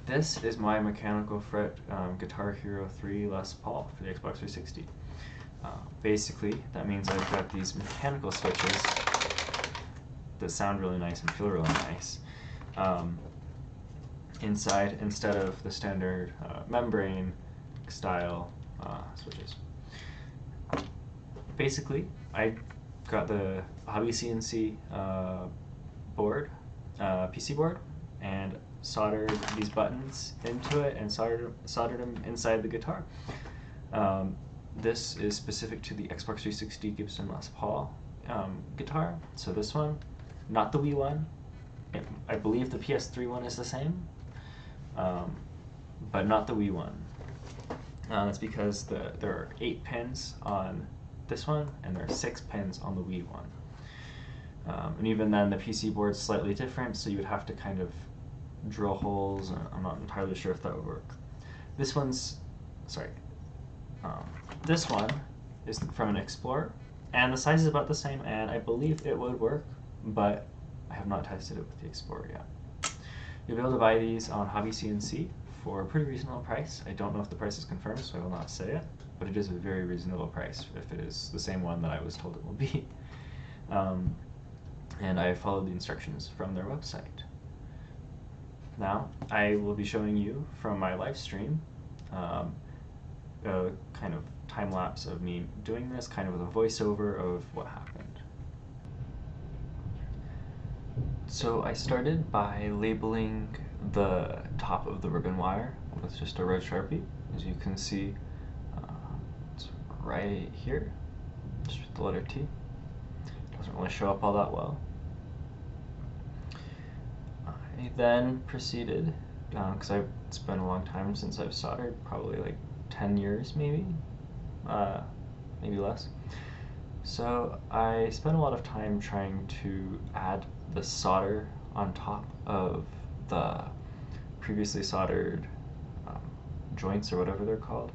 This is my mechanical fret Guitar Hero 3 Les Paul for the Xbox 360. Basically, that means I've got these mechanical switches that sound really nice and feel really nice inside, instead of the standard membrane style switches. Basically, I got the HobbyCNC board, PC board, and soldered these buttons into it and soldered them inside the guitar. This is specific to the Xbox 360 Gibson Les Paul guitar. So this one, not the Wii one. I believe the PS3 one is the same, but not the Wii one. That's because there are 8 pins on this one, and there are 6 pins on the Wii one. And even then, the PC board's slightly different, so you would have to kind of drill holes. I'm not entirely sure if that would work. This one is from an Xplorers, and the size is about the same, and I believe it would work, but I have not tested it with the Xplorers yet. You'll be able to buy these on HobbyCNC for a pretty reasonable price. I don't know if the price is confirmed, so I will not say it, but it is a very reasonable price if it is the same one that I was told it will be. And I followed the instructions from their website. Now, I will be showing you from my live stream a kind of time lapse of me doing this, kind of with a voiceover of what happened. So I started by labeling the top of the ribbon wire with just a red Sharpie. As you can see, it's right here, just with the letter T. Doesn't really show up all that well. I then proceeded, because it's been a long time since I've soldered, probably like 10 years maybe, maybe less. So I spent a lot of time trying to add the solder on top of the previously soldered joints, or whatever they're called.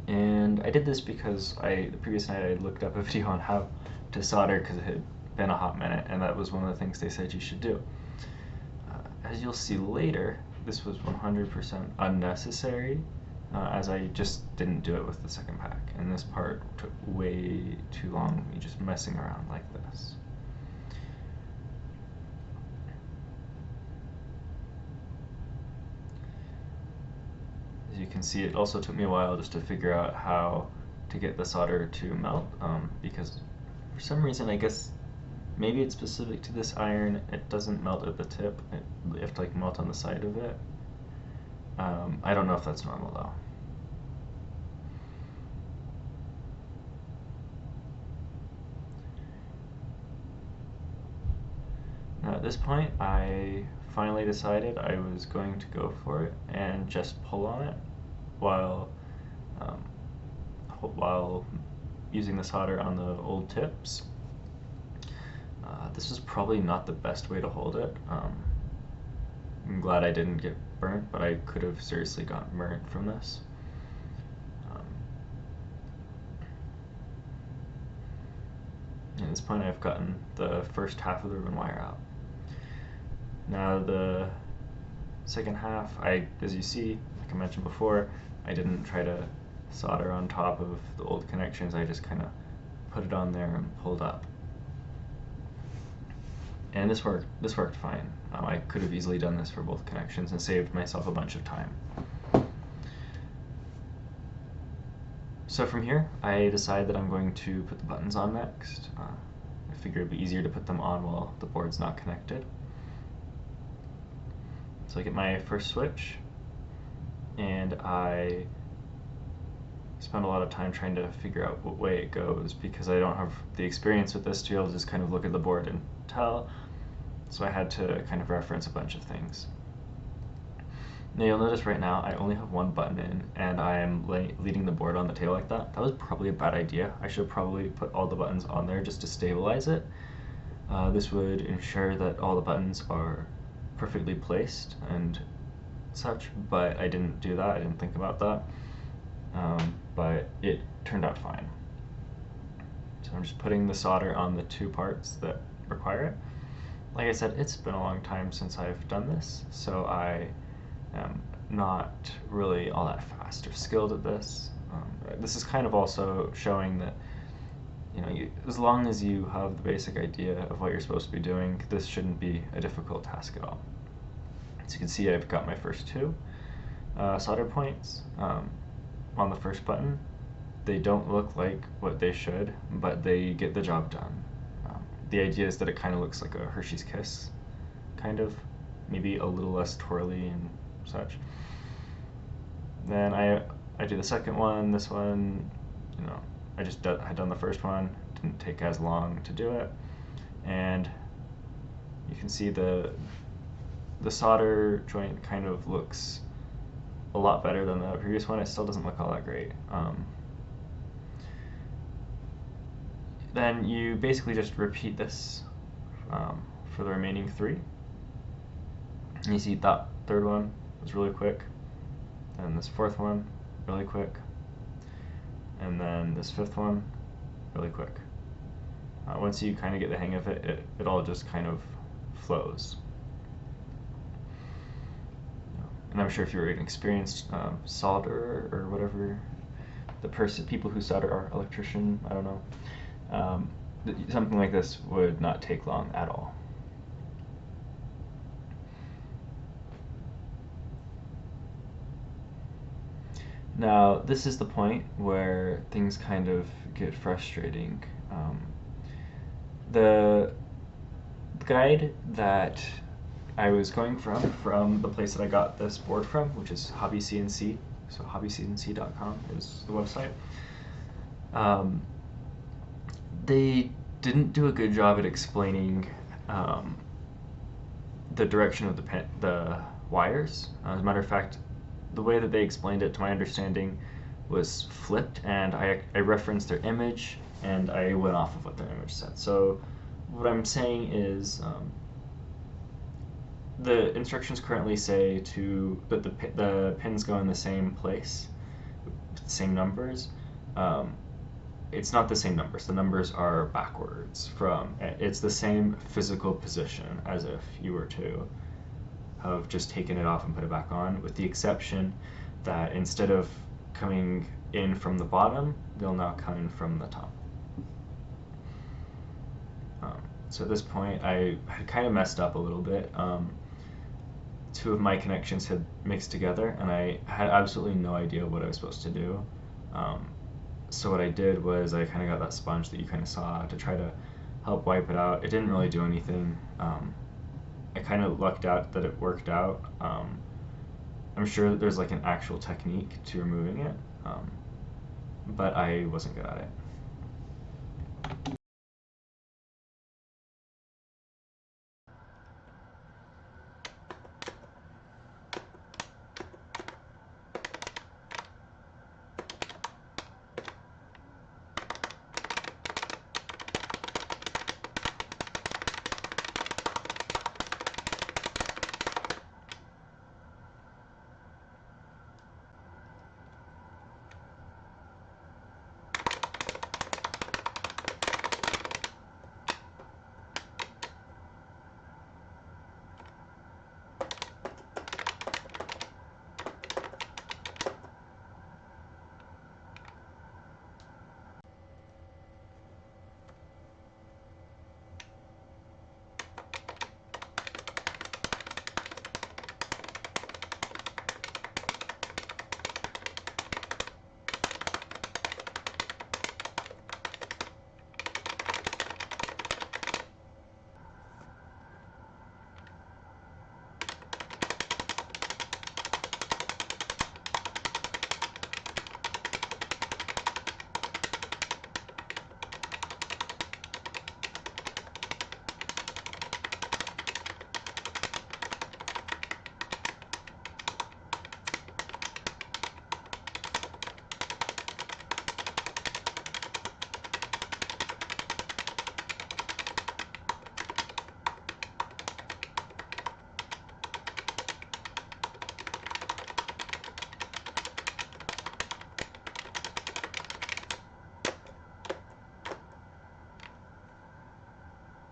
And I did this because the previous night I looked up a video on how to solder, because it had been a hot minute, and that was one of the things they said you should do. As you'll see later, this was 100% unnecessary, as I just didn't do it with the second pack, and this part took way too long, me just messing around like this. As you can see, it also took me a while just to figure out how to get the solder to melt, because for some reason, I guess maybe it's specific to this iron, it doesn't melt at the tip. You have to like melt on the side of it. I don't know if that's normal though. Now at this point, I finally decided I was going to go for it and just pull on it while using the solder on the old tips. This is probably not the best way to hold it. I'm glad I didn't get burnt, but I could have seriously gotten burnt from this. At this point, I've gotten the first half of the ribbon wire out. Now the second half, as you see, like I mentioned before, I didn't try to solder on top of the old connections. I just kind of put it on there and pulled up. And this worked fine. I could have easily done this for both connections and saved myself a bunch of time. So from here, I decide that I'm going to put the buttons on next. I figure it'd be easier to put them on while the board's not connected. So I get my first switch, and I spend a lot of time trying to figure out what way it goes, because I don't have the experience with this to be able to just kind of look at the board and tell. So I had to kind of reference a bunch of things. Now you'll notice right now I only have one button in, and I am leading the board on the table like that. That was probably a bad idea. I should probably put all the buttons on there just to stabilize it. This would ensure that all the buttons are perfectly placed and such, but I didn't do that. I didn't think about that. But it turned out fine. So I'm just putting the solder on the 2 parts that require it. like I said, it's been a long time since I've done this, so I am not really all that fast or skilled at this. This is kind of also showing that, as long as you have the basic idea of what you're supposed to be doing, this shouldn't be a difficult task at all. As you can see, I've got my first two solder points on the first button. They don't look like what they should, but they get the job done. The idea is that it kind of looks like a Hershey's Kiss, kind of, maybe a little less twirly and such. Then I do the second one. This one, I just had done the first one. Didn't take as long to do it, and you can see the solder joint kind of looks a lot better than the previous one. It still doesn't look all that great. Then you basically just repeat this for the remaining three. And you see that third one was really quick, and this fourth one really quick, and then this fifth one really quick. Once you kind of get the hang of it, it all just kind of flows. And I'm sure if you're an experienced solderer or whatever, people who solder are electrician, I don't know, something like this would not take long at all. Now, this is the point where things kind of get frustrating. The guide that I was going from the place that I got this board from, which is HobbyCNC, so HobbyCNC.com is the website. They didn't do a good job at explaining the direction of the wires. As a matter of fact, the way that they explained it, to my understanding, was flipped, and I referenced their image, and I went off of what their image said. So what I'm saying is the instructions currently say that the pins go in the same place, with the same numbers. It's not the same numbers. The numbers are backwards it's the same physical position as if you were to have just taken it off and put it back on, with the exception that instead of coming in from the bottom, they'll now come in from the top. So at this point, I had kind of messed up a little bit. Two of my connections had mixed together, and I had absolutely no idea what I was supposed to do. So what I did was I kind of got that sponge that you kind of saw to try to help wipe it out. It didn't really do anything. I kind of lucked out that it worked out. I'm sure there's like an actual technique to removing it, but I wasn't good at it.